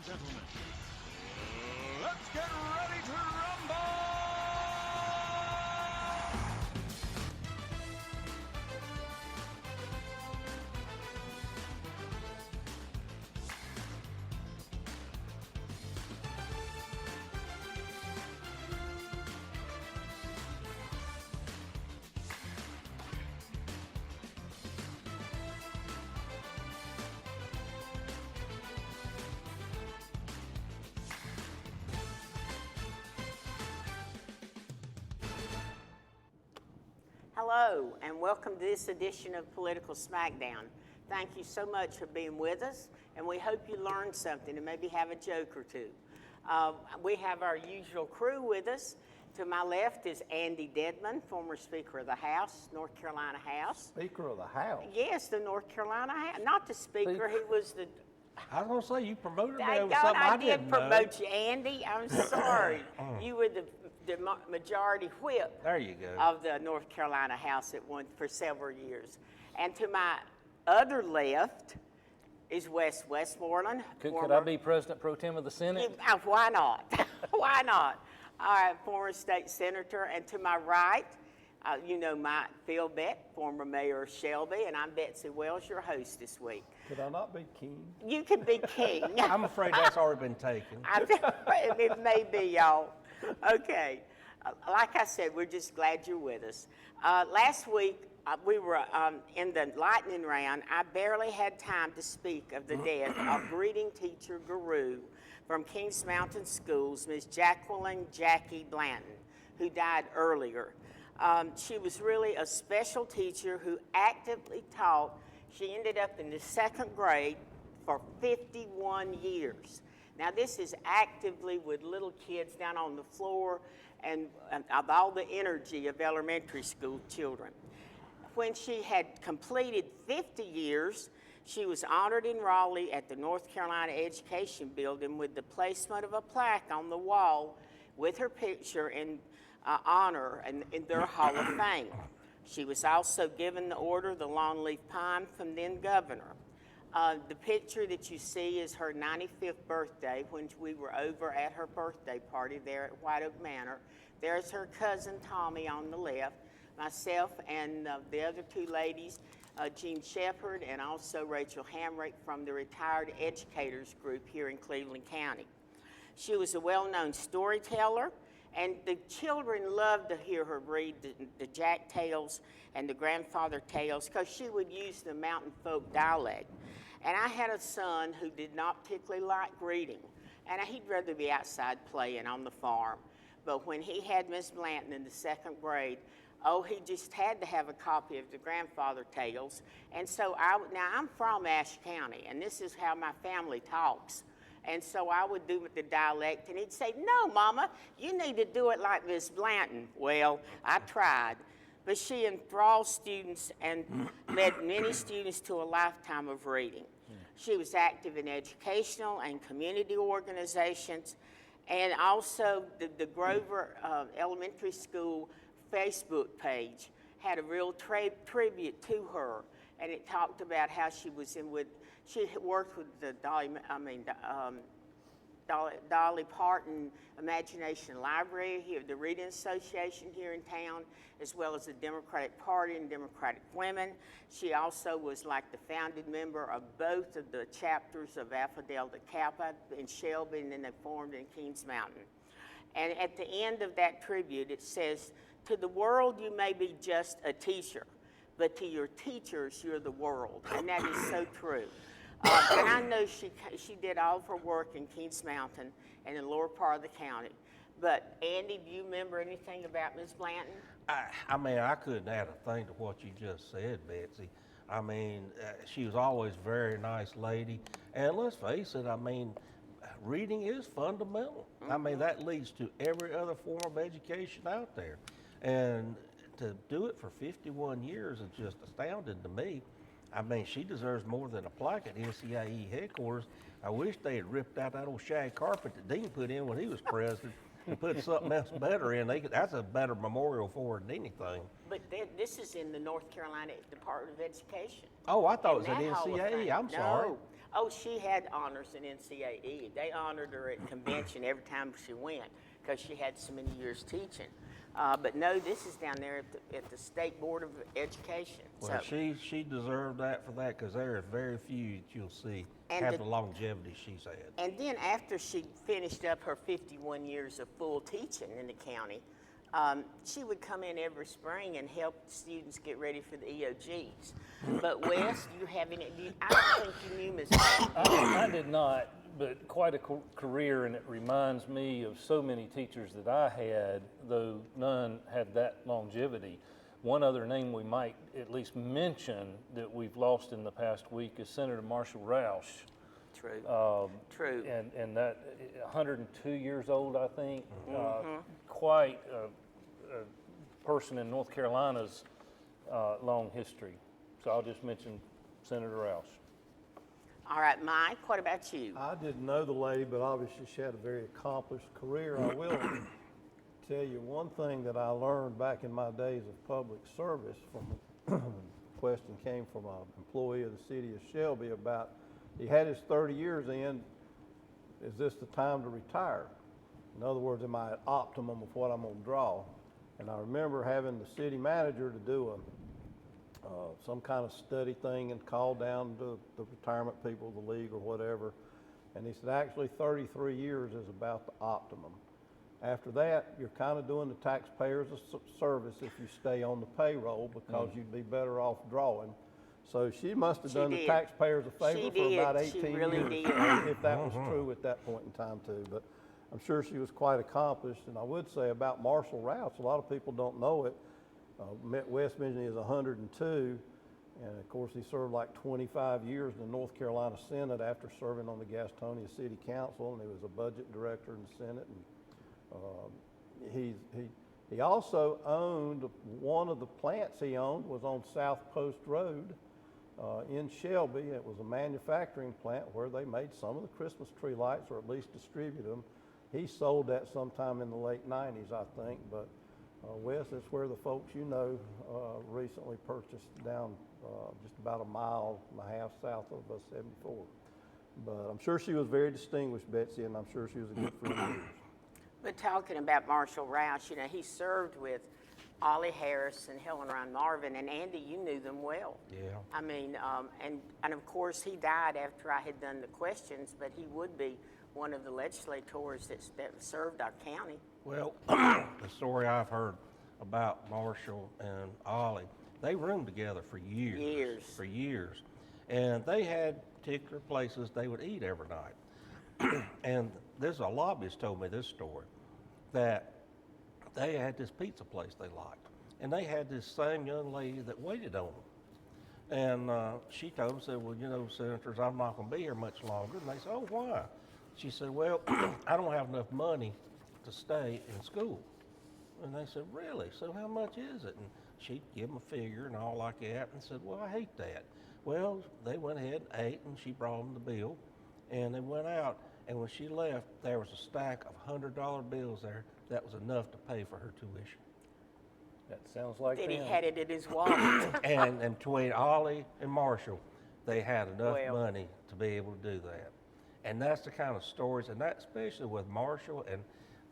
gentlemen, let's get ready to rumble! Hello, and welcome to this edition of Political Smackdown. Thank you so much for being with us, and we hope you learned something and maybe have a joke or two. We have our usual crew with us. To my left is Andy Dedman, former Speaker of the House, North Carolina House. Speaker of the House? Yes, the North Carolina House. Not the Speaker, he was the... I was going to say, you promoted me Thank over God something I I did didn't know. promote you, Andy. I'm sorry. You were the majority whip There you go. of the North Carolina House at one for several years. And to my other left is Wes Westmoreland. Could I be President Pro Tem of the Senate? Why not? Why not? Former state senator. And to my right, you know Phil Beck, former mayor of Shelby, and I'm Betsy Wells, your host this week. Could I not be king? You can be king. I'm afraid that's already been taken. It may be, y'all. Okay. Like I said, we're just glad you're with us. Last week, we were in the lightning round. I barely had time to speak of the death of reading teacher guru from Kings Mountain Schools, Ms. Jacqueline Jackie Blanton, who died earlier. She was really a special teacher who actively taught. She ended up in the second grade for 51 years. Now, this is actively with little kids down on the floor and of all the energy of elementary school children. When she had completed 50 years, she was honored in Raleigh at the North Carolina Education Building with the placement of a plaque on the wall with her picture in honor in their Hall of Fame. She was also given the Order of the Longleaf Pine from then Governor. The picture that you see is her 95th birthday when we were over at her birthday party there at White Oak Manor. There's her cousin Tommy on the left, myself and the other two ladies, Jean Shepard and also Rachel Hamrick from the Retired Educators Group here in Cleveland County. She was a well-known storyteller, and the children loved to hear her read the Jack Tales and the Grandfather Tales because she would use the mountain folk dialect. And I had a son who did not particularly like reading, and he'd rather be outside playing on the farm. But when he had Miss Blanton in the second grade, he just had to have a copy of the Grandfather Tales. And so now I'm from Ashe County, and this is how my family talks. And so I would do with the dialect, and he'd say, "No, Mama, you need to do it like Miss Blanton." Well, I tried. But she enthralled students and led many students to a lifetime of reading. She was active in educational and community organizations, and also the Grover Elementary School Facebook page had a real tribute to her, and it talked about how she worked with the Dolly Parton Imagination Library here, the Reading Association here in town, as well as the Democratic Party and Democratic Women. She also was like the founding member of both of the chapters of Alpha Delta Kappa in Shelby, and then they formed in Kings Mountain. And at the end of that tribute, it says, "To the world you may be just a teacher, but to your teachers you're the world." And that is so true. And I know she did all of her work in Kings Mountain and in the lower part of the county. But Andy, do you remember anything about Ms. Blanton? I mean, I couldn't add a thing to what you just said, Betsy. I mean, she was always a very nice lady. And let's face it, I mean, reading is fundamental. I mean, that leads to every other form of education out there. And to do it for 51 years is just astounding to me. I mean, she deserves more than a plaque at NCIE headquarters. I wish they had ripped out that old shag carpet that Dean put in when he was president and put something else better in. That's a better memorial for her than anything. But this is in the North Carolina Department of Education. Oh, I thought it was at And that Hall of NCIE. Fame. I'm sorry. No, Oh, she had honors in NCAE. They honored her at convention every time she went because she had so many years teaching. But no, this is down there at the State Board of Education. Well, she deserved that for that because there are very few that you'll see And have the- the longevity she's had. And then after she finished up her 51 years of full teaching in the county, she would come in every spring and help students get ready for the EOGs. But Wes, do you have any? I don't think you knew Ms. I did not, but quite a career, and it reminds me of so many teachers that I had, though none had that longevity. One other name we might at least mention that we've lost in the past week is Senator Marshall Roush. True. True. And that 102 years old, I think. Quite a person in North Carolina's long history. So I'll just mention Senator Roush. All right, Mike, what about you? I didn't know the lady, but obviously she had a very accomplished career. I will tell you one thing that I learned back in my days of public service from a question came from an employee of the city of Shelby about, he had his 30 years in, is this the time to retire? In other words, am I at optimum of what I'm gonna draw? And I remember having the city manager to do some kind of study thing and call down to the retirement people, the league or whatever. And he said, actually 33 years is about the optimum. After that, you're kind of doing the taxpayers a service if you stay on the payroll because you'd be better off drawing. So she must have done the taxpayers a favor She for did. about She 18 really years, did. if that was true at that point in time too. But I'm sure she was quite accomplished. And I would say about Marshall Roush, a lot of people don't know it. West mentioned he is 102, and of course he served like 25 years in the North Carolina Senate after serving on the Gastonia City Council, and he was a budget director in the Senate. And he also owned one of the plants he owned was on South Post Road in Shelby. It was a manufacturing plant where they made some of the Christmas tree lights, or at least distributed them. He sold that sometime in the late 90s, I think, but Wes, that's where the folks you know recently purchased down just about a mile and a half south of 74. But I'm sure she was very distinguished, Betsy, and I'm sure she was a good friend of yours. But talking about Marshall Roush, you know, he served with Ollie Harris and Helen Ryan Marvin, and Andy, you knew them well. Yeah. I mean, and of course he died after I had done the questions, but he would be one of the legislators that served our county. Well, the story I've heard about Marshall and Ollie, they roomed together for years. For years. And they had particular places they would eat every night. And there's a lobbyist told me this story, that they had this pizza place they liked. And they had this same young lady that waited on them. And she told them, said, well, you know, senators, I'm not going to be here much longer. And they said, oh, why? She said, well, I don't have enough money to stay in school. And they said, really? So how much is it? And she'd give them a figure and all like that, and said, well, I hate that. Well, they went ahead and ate, and she brought them the bill, and they went out. And when she left, there was a stack of $100 bills there that was enough to pay for her tuition. That sounds like Then he them. had it in his wallet. And between Ollie and Marshall, they had enough Well. money to be able to do that. And that's the kind of stories, and that especially with Marshall, and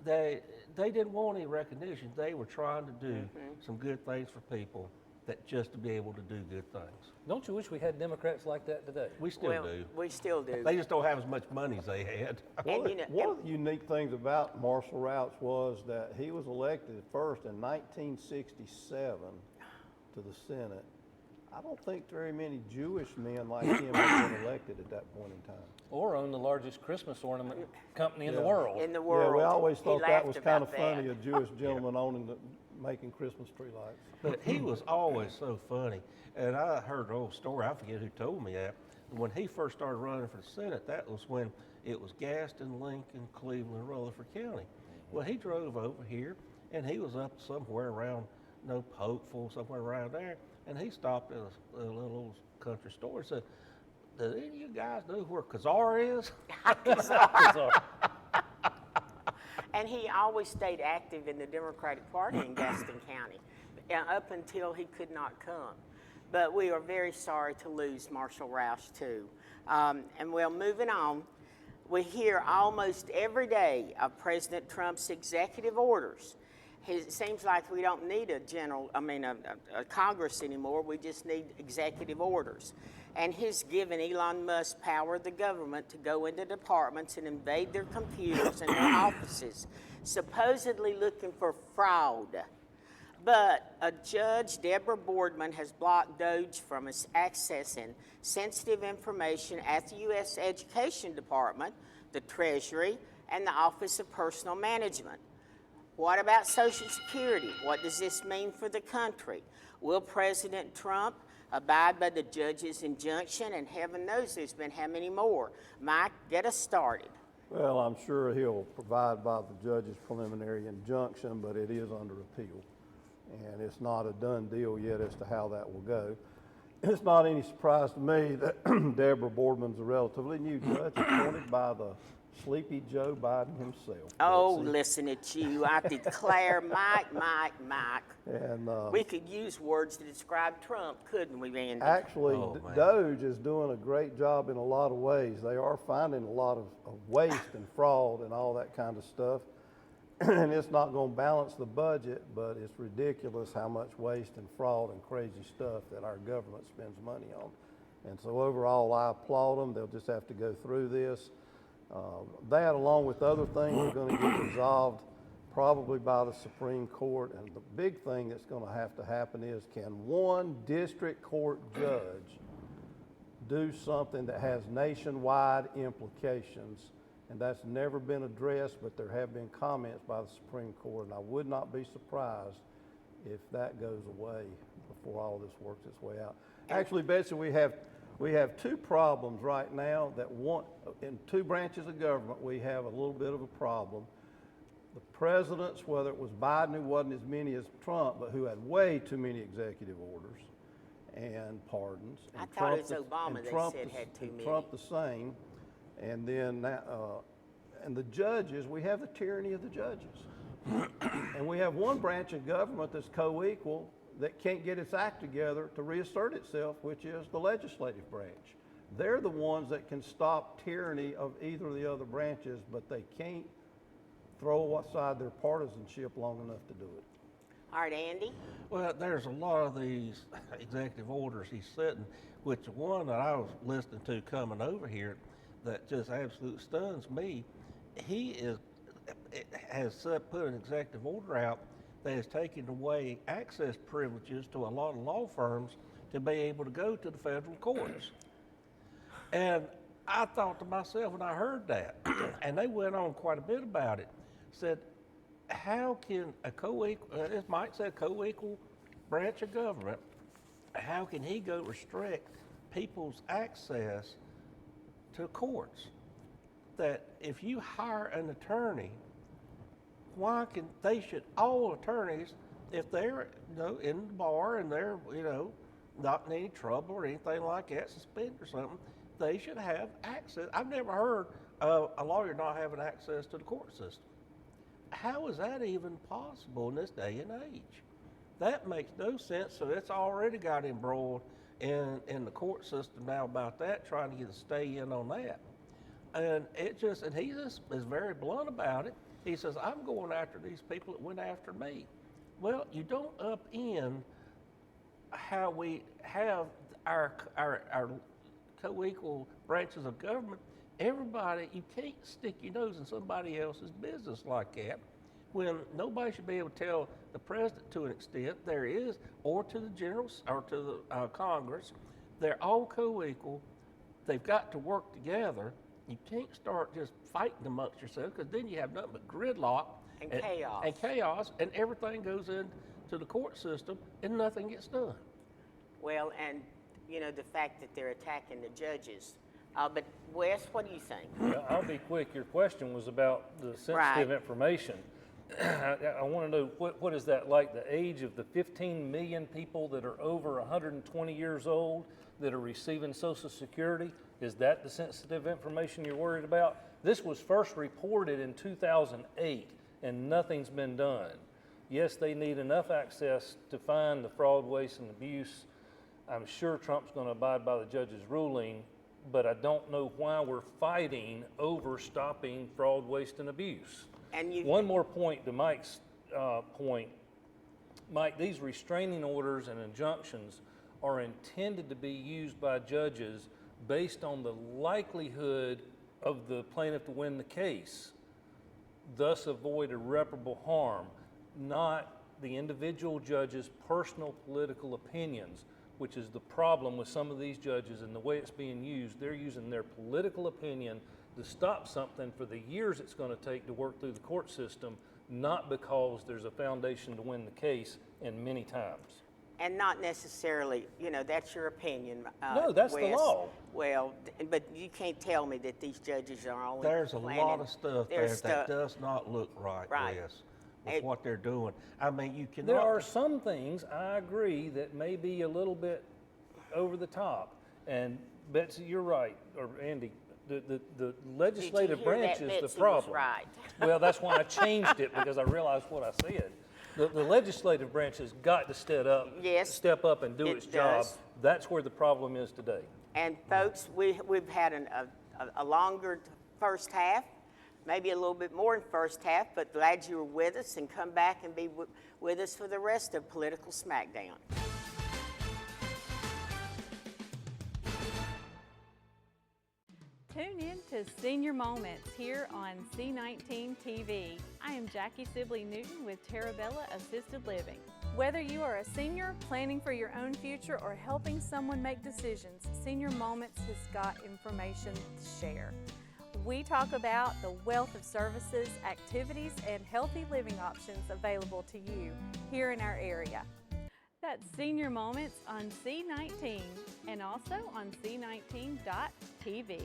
they didn't want any recognition. They were trying to do some good things for people, that just to be able to do good things. Don't you wish we had Democrats like that today? We still Well, do. we still do. They just don't have as much money as they had. And, you know, One of the unique things about Marshall Roush was that he was elected first in 1967 to the Senate. I don't think very many Jewish men like him have been elected at that point in time. Or own the largest Christmas ornament company in the Yeah. world. in the world. Yeah, we always He thought that laughed was about kind of that. funny, a Jewish gentleman owning making Christmas tree lights. But he was always so funny. And I heard an old story, I forget who told me that. When he first started running for the Senate, that was when it was Gaston, Lincoln, Cleveland, Rutherford County. Well, he drove over here, and he was up somewhere around, Hopeful, somewhere around there, and he stopped at a little old country store and said, does any of you guys know where Kazar is? And he always stayed active in the Democratic Party in Gaston County up until he could not come. but we are very sorry to lose Marshall Roush too. And well, moving on, we hear almost every day of President Trump's executive orders. It seems like we don't need a Congress anymore. We just need executive orders. And he's given Elon Musk power of the government to go into departments and invade their computers and their offices, supposedly looking for fraud. But a judge, Deborah Boardman, has blocked DOJ from accessing sensitive information at the U.S. Education Department, the Treasury, and the Office of Personnel Management. What about Social Security? What does this mean for the country? Will President Trump abide by the judge's injunction? And heaven knows there's been how many more. Mike, get us started. Well, I'm sure he'll provide by the judge's preliminary injunction, but it is under appeal. And it's not a done deal yet as to how that will go. It's not any surprise to me that Deborah Boardman's a relatively new judge appointed by the sleepy Joe Biden himself. Oh, Betsy. listen at you. I declare, Mike. And We could use words to describe Trump, couldn't we, Randy? actually, Oh, man. DOJ is doing a great job in a lot of ways. They are finding a lot of waste and fraud and all that kind of stuff. And it's not going to balance the budget, but it's ridiculous how much waste and fraud and crazy stuff that our government spends money on. And so overall, I applaud them. They'll just have to go through this. That, along with other things, are going to get resolved probably by the Supreme Court. And the big thing that's going to happen is, can one district court judge do something that has nationwide implications? And that's never been addressed, but there have been comments by the Supreme Court, and I would not be surprised if that goes away before all this works its way out. Actually, Betsy, we have two problems right now in two branches of government. We have a little bit of a problem. The presidents, whether it was Biden, who wasn't as many as Trump, but who had way too many executive orders and pardons. And I thought it was Obama they said had too many. Trump the same. And then, and the judges, we have the tyranny of the judges. And we have one branch of government that's co-equal that can't get its act together to reassert itself, which is the legislative branch. They're the ones that can stop tyranny of either of the other branches, but they can't throw aside their partisanship long enough to do it. All right, Andy. Well, there's a lot of these executive orders he's setting, which one that I was listening to coming over here that just absolutely stuns me. He has put an executive order out that has taken away access privileges to a lot of law firms to be able to go to the federal courts. And I thought to myself when I heard that, and they went on quite a bit about it, said, how can a co-equal, as Mike said, co-equal branch of government, how can he go restrict people's access to courts? That if you hire an attorney, all attorneys, if they're in the bar and they're not in any trouble or anything like that, suspended or something, they should have access. I've never heard of a lawyer not having access to the court system. How is that even possible in this day and age? That makes no sense. So it's already got embroiled in the court system now about that, trying to get a stay in on that. And he just is very blunt about it. He says, I'm going after these people that went after me. Well, you don't upend how we have our co-equal branches of government. Everybody, you can't stick your nose in somebody else's business like that when nobody should be able to tell the president to an extent there is, or to the generals, or to the Congress. They're all co-equal. They've got to work together. You can't start just fighting amongst yourselves, because then you have nothing but gridlock And chaos. And chaos, and everything goes into the court system, and nothing gets done. Well, and the fact that they're attacking the judges. But Wes, what do you think? Well, I'll be quick. Your question was about the sensitive Right. information. I want to know what is that like? The age of the 15 million people that are over 120 years old that are receiving Social Security? Is that the sensitive information you're worried about? This was first reported in 2008, and nothing's been done. Yes, they need enough access to find the fraud, waste, and abuse I'm sure Trump's going to abide by the judge's ruling, but I don't know why we're fighting over stopping fraud, waste, and abuse. And you, One more point to Mike's point. Mike, these restraining orders and injunctions are intended to be used by judges based on the likelihood of the plaintiff to win the case, thus avoid irreparable harm, not the individual judge's personal political opinions, which is the problem with some of these judges and the way it's being used. They're using their political opinion to stop something for the years it's going to take to work through the court system, not because there's a foundation to win the case, and many times. and not necessarily, you know, that's your opinion. No, that's the Wes. law. Well, but you can't tell me that these judges are only There's a planning. lot of stuff there There's that stuff- does not look right, Right. Wes, with It- what they're doing. I mean, you cannot. There are some things, I agree, that may be a little bit over the top. And Betsy, you're right, or Andy, the legislative hear that branch is Betsy the was problem. right? Well, that's why I changed it, because I realized what I said. The legislative branch has got to Yes, step up and do it its job. does. That's where the problem is today. And folks, we've had a longer first half, maybe a little bit more in first half, but glad you were with us, and come back and be with us for the rest of Political Smackdown. Tune in to Senior Moments here on C19 TV. I am Jackie Sibley Newton with Terabella Assisted Living. Whether you are a senior planning for your own future or helping someone make decisions, Senior Moments has got information to share. We talk about the wealth of services, activities, and healthy living options available to you here in our area. That's Senior Moments on C19 and also on C19.tv.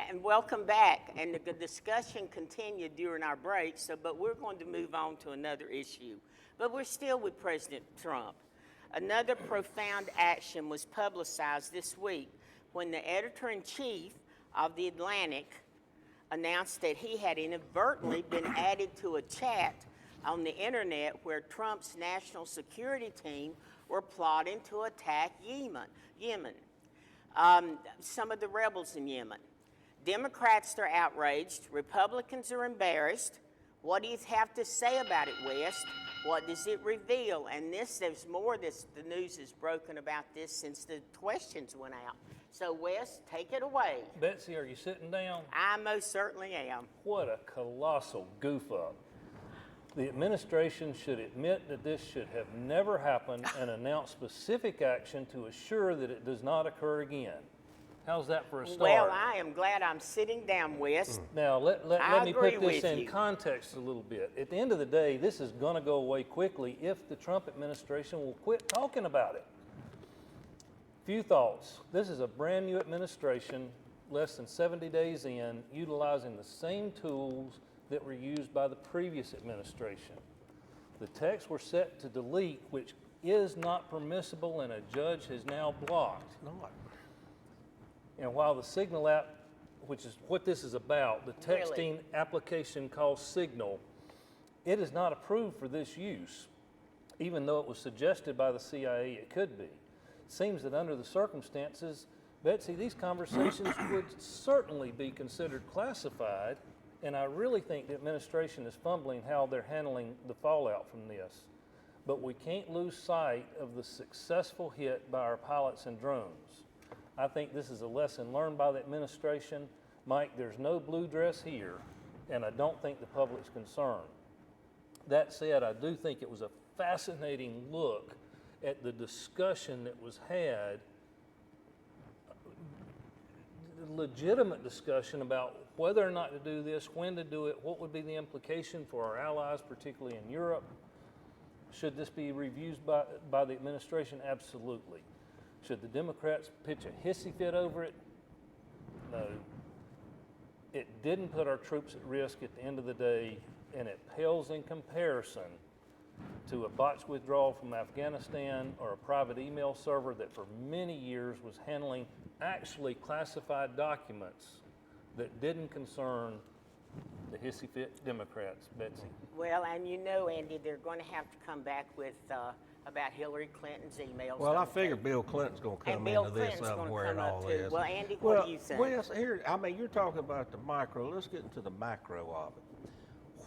And welcome back. And the discussion continued during our break, but we're going to move on to another issue. But we're still with President Trump. Another profound action was publicized this week when the editor-in-chief of The Atlantic announced that he had inadvertently been added to a chat on the internet where Trump's national security team were plotting to attack Yemen. Some of the rebels in Yemen. Democrats are outraged. Republicans are embarrassed. What do you have to say about it, West? What does it reveal? And there's more. The news is broken about this since the questions went out. So, West, take it away. Betsy, are you sitting down? I most certainly am. What a colossal goof up. The administration should admit that this should have never happened and announce specific action to assure that it does not occur again. How's that for a start? Well, I am glad I'm sitting down, West. Now, let I me agree put this with in you. context a little bit. At the end of the day, this is going to go away quickly if the Trump administration will quit talking about it. Few thoughts. This is a brand new administration, less than 70 days in, utilizing the same tools that were used by the previous administration. The texts were set to delete, which is not permissible, and a judge has now blocked. Not. And while the Signal app, which is what this is about, the texting Really? application called Signal, it is not approved for this use, even though it was suggested by the CIA it could be. It seems that under the circumstances, Betsy, these conversations would certainly be considered classified, and I really think the administration is fumbling how they're handling the fallout from this. But we can't lose sight of the successful hit by our pilots and drones. I think this is a lesson learned by the administration. Mike, there's no blue dress here, and I don't think the public's concerned. That said, I do think it was a fascinating look at the discussion that was had. legitimate discussion about whether or not to do this, when to do it, what would be the implication for our allies, particularly in Europe. Should this be reviewed by the administration? Absolutely. Should the Democrats pitch a hissy fit over it? No. It didn't put our troops at risk at the end of the day, and it pales in comparison to a botched withdrawal from Afghanistan or a private email server that for many years was handling actually classified documents that didn't concern the hissy fit Democrats, Betsy. Well, and you know, Andy, they're going to have to come back with about Hillary Clinton's emails. Well, I don't figure they? Bill Clinton's going to And come Bill into this Clinton's gonna somewhere come and up all too. this. Well, Andy, what do you think? Wes, here, I mean, you're talking about the micro. Let's get into the macro of it.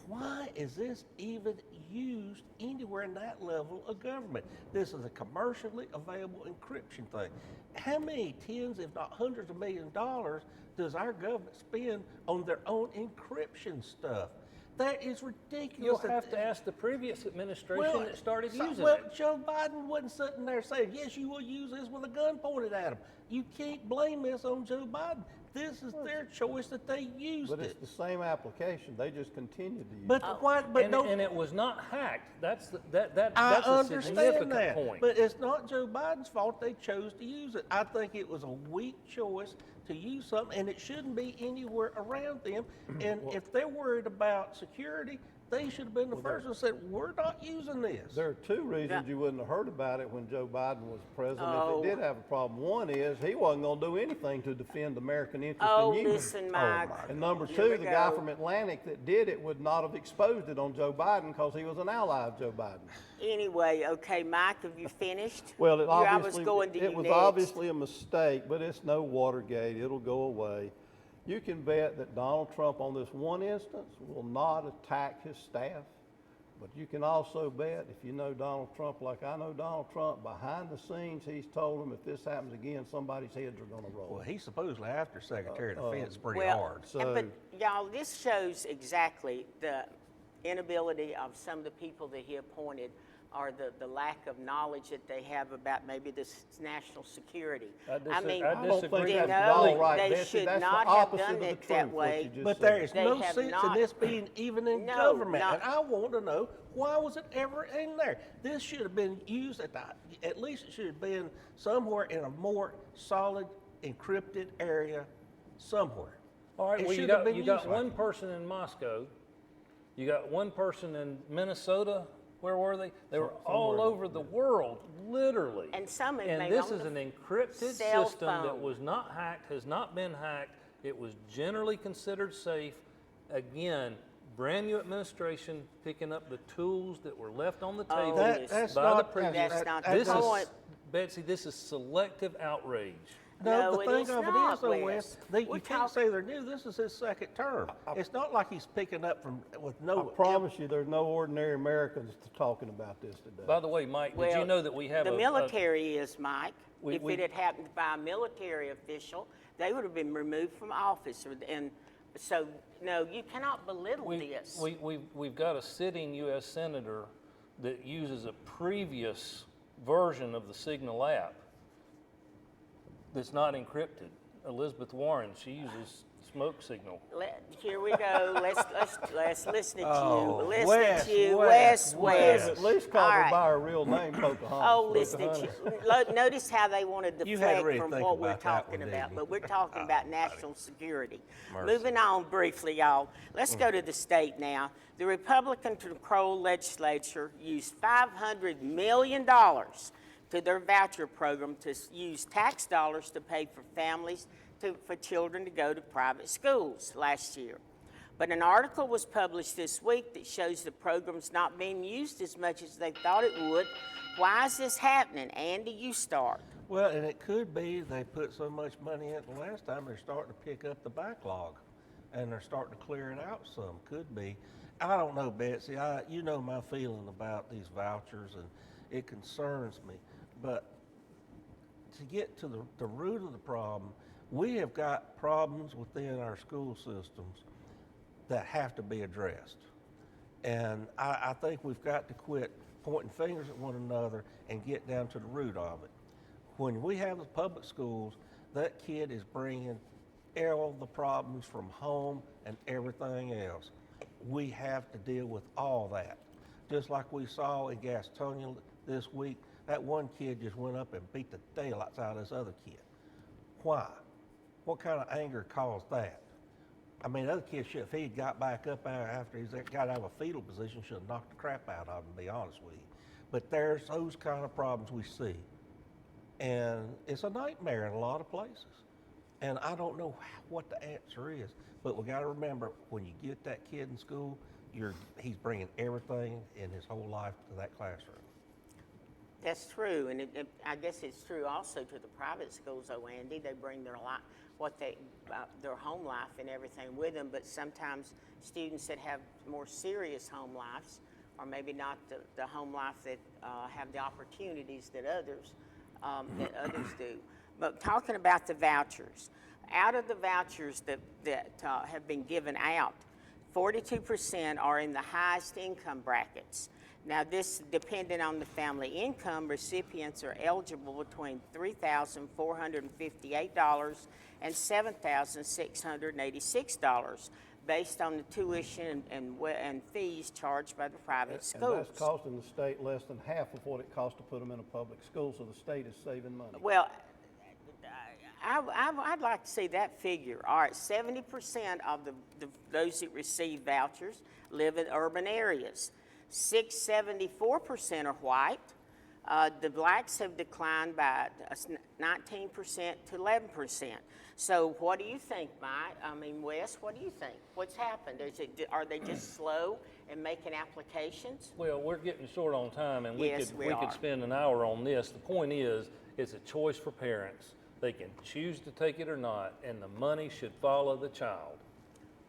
Why is this even used anywhere in that level of government? This is a commercially available encryption thing. How many tens, if not hundreds of millions of dollars does our government spend on their own encryption stuff? That is ridiculous. You'll have to ask the previous administration that started using well, it. Joe Biden wasn't sitting there saying, yes, you will use this with a gun pointed at him. You can't blame this on Joe Biden. This is their choice that they used But it. it's the same application. They just continued to use But it. why? But And, no, and it was not hacked. That's I that's a understand significant that. point. But it's not Joe Biden's fault they chose to use it. I think it was a weak choice to use something, and it shouldn't be anywhere around them. And if they're worried about security, they should have been the first one that said, we're not using this. There are two reasons you wouldn't have heard about it when Joe Biden was president Oh. if it did have a problem. One is he wasn't going to do anything to defend American interest Oh, in you. listen, Mike. And number Here two, we the guy go. from Atlantic that did it would not have exposed it on Joe Biden because he was an ally of Joe Biden. Anyway, okay, Mike, have you finished? Well, I was going to it you was next. obviously a mistake, but it's no Watergate. It'll go away. You can bet that Donald Trump on this one instance will not attack his staff. But you can also bet, if you know Donald Trump like I know Donald Trump, behind the scenes he's told them if this happens again, somebody's heads are going to roll. Well, he's supposedly after Secretary of Defense pretty Well, hard. So- but y'all, this shows exactly the inability of some of the people that he appointed, or the lack of knowledge that they have about maybe this national security. I mean, I I don't think disagree. that's No, at all right, they Betsy. should That's the not have opposite done of the it that truth, what way. you just But said. there is They no have sense not- in this being even in No, government. not- And I want to know, why was it ever in there? This should have been used at least it should have been somewhere in a more solid encrypted area somewhere. All right, It well, you should have got, been you got used like one that. person in Moscow, you got one person in Minnesota. Where were they? They were all over the world, literally. And some of them And made this on is the an encrypted cell system that phone. was not hacked, has not been hacked. It was generally considered safe. Again, brand new administration picking up the tools that were left on the table That's by not- the previous. that's not This the is, point. Betsy, this is selective outrage. No, the it thing is of not, it is, though, Wes. Wes, We're you can't talking- say they're new. This is his second term. It's not like he's picking up from with I no. promise you, there's no ordinary Americans talking about this today. By the way, Mike, did you Well, know that we have the a military is, Mike. We- If we- it had happened by a military official, they would have been removed from office. And so, no, you cannot belittle this. We've got a sitting U.S. Senator that uses a previous version of the Signal app that's not encrypted. Elizabeth Warren, she uses smoke signal. Here we go. Let's listen to Oh, you. Listen Wes, to you, Wes, Wes. At least call All her right. by her real name, Pocahontas. Oh, listen to Pocahontas. you. Notice how they want to You had to deflect really from think what we're about that talking one, about, didn't you? but we're talking about national security. Mercy. Moving on briefly, y'all. Let's go to the state now. The Republican-controlled legislature used $500 million to their voucher program to use tax dollars to pay for families for children to go to private schools last year. But an article was published this week that shows the program's not being used as much as they thought it would. Why is this happening? Andy, you start. Well, and it could be they put so much money in the last time they're starting to pick up the backlog, and they're starting to clear it out some. Could be. I don't know, Betsy. You know my feeling about these vouchers, and it concerns me. But to get to the root of the problem, we have got problems within our school systems that have to be addressed. And I think we've got to quit pointing fingers at one another and get down to the root of it. When we have the public schools, that kid is bringing all the problems from home and everything else. We have to deal with all that. Just like we saw in Gastonia this week, that one kid just went up and beat the daylights out of this other kid. Why? What kind of anger caused that? I mean, the other kid should, if he had got back up after he's got out of a fetal position, should have knocked the crap out of him, to be honest with you. But there's those kind of problems we see. And it's a nightmare in a lot of places. And I don't know what the answer is, but we got to remember, when you get that kid in school, he's bringing everything in his whole life to that classroom. That's true, and I guess it's true also to the private schools, though, Andy. They bring their their home life and everything with them, but sometimes students that have more serious home lives, or maybe not the home life that have the opportunities that others do. But talking about the vouchers, out of the vouchers that have been given out, 42% are in the highest income brackets. Now, this, depending on the family income, recipients are eligible between $3,458 and $7,686 based on the tuition and fees charged by the private schools. And that's costing the state less than half of what it costs to put them in a public school, so the state is saving money. Well, I'd like to see that figure. All right, 70% of those that receive vouchers live in urban areas. 74% are white. The blacks have declined by 19% to 11%. So what do you think, Mike? I mean, Wes, what do you think? What's happened? Are they just slow in making applications? Well, we're getting short on time, and Yes, we are. could spend an hour on this. The point is, it's a choice for parents. They can choose to take it or not, and the money should follow the child.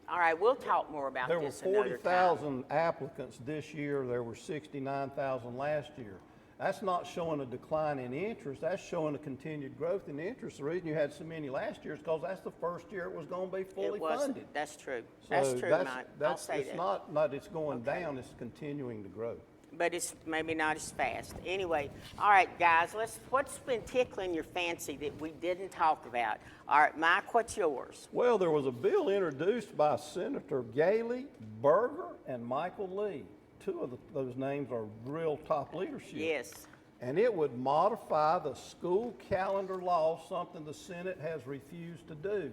All right, we'll talk more about There were this another time. 40,000 applicants this year. There were 69,000 last year. That's not showing a decline in interest. That's showing a continued growth in interest. The reason you had so many last year is because that's the first year it was going to be fully It wasn't. funded. That's true. So That's true, Mike. I'll say it's that. not it's going down, it's continuing to grow. But it's maybe not as fast. Anyway, all right, guys, what's been tickling your fancy that we didn't talk about? All right, Mike, what's yours? Well, there was a bill introduced by Senator Gailey, Berger, and Michael Lee. Two of those names are real top leadership. Yes. And it would modify the school calendar law, something the Senate has refused to do.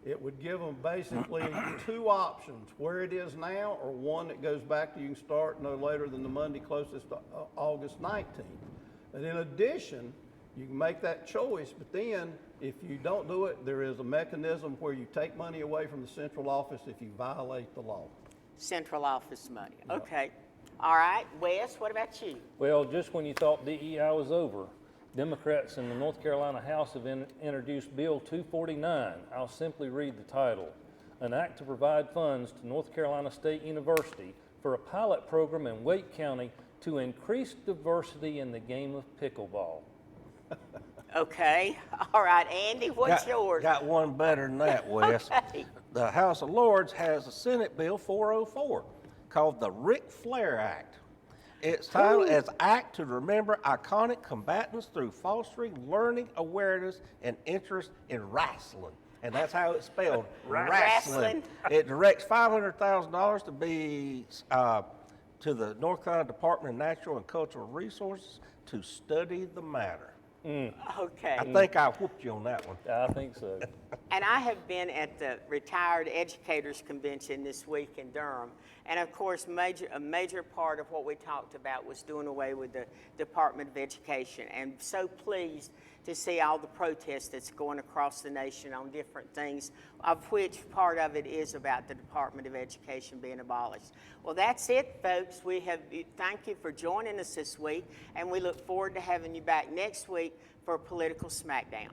It would give them basically two options, where it is now, or one that goes back to you can start no later than the Monday closest to August 19th. And in addition, you can make that choice, but then if you don't do it, there is a mechanism where you take money away from the central office if you violate the law. Central office money. Okay. All right, Wes, what about you? Well, just when you thought DEI was over, Democrats in the North Carolina House have introduced Bill 249. I'll simply read the title. An act to provide funds to North Carolina State University for a pilot program in Wake County to increase diversity in the game of pickleball. Okay. All right, Andy, what's yours? Got one better than that, Wes. Okay. The House of Lords has a Senate Bill 404 called the Ric Flair Act. It's titled as Act to Remember Iconic Combatants Through Fostering Learning, Awareness, and Interest in Wrestling. And that's how it's spelled, Wrestling. It directs $500,000 to be to the North Carolina Department of Natural and Cultural Resources to study the matter. Okay. I think I whooped you on that one. I think so. And I have been at the Retired Educators Convention this week in Durham. And of course, a major part of what we talked about was doing away with the Department of Education. And so pleased to see all the protests that's going across the nation on different things, of which part of it is about the Department of Education being abolished. Well, that's it, folks. Thank you for joining us this week, and we look forward to having you back next week for Political Smackdown.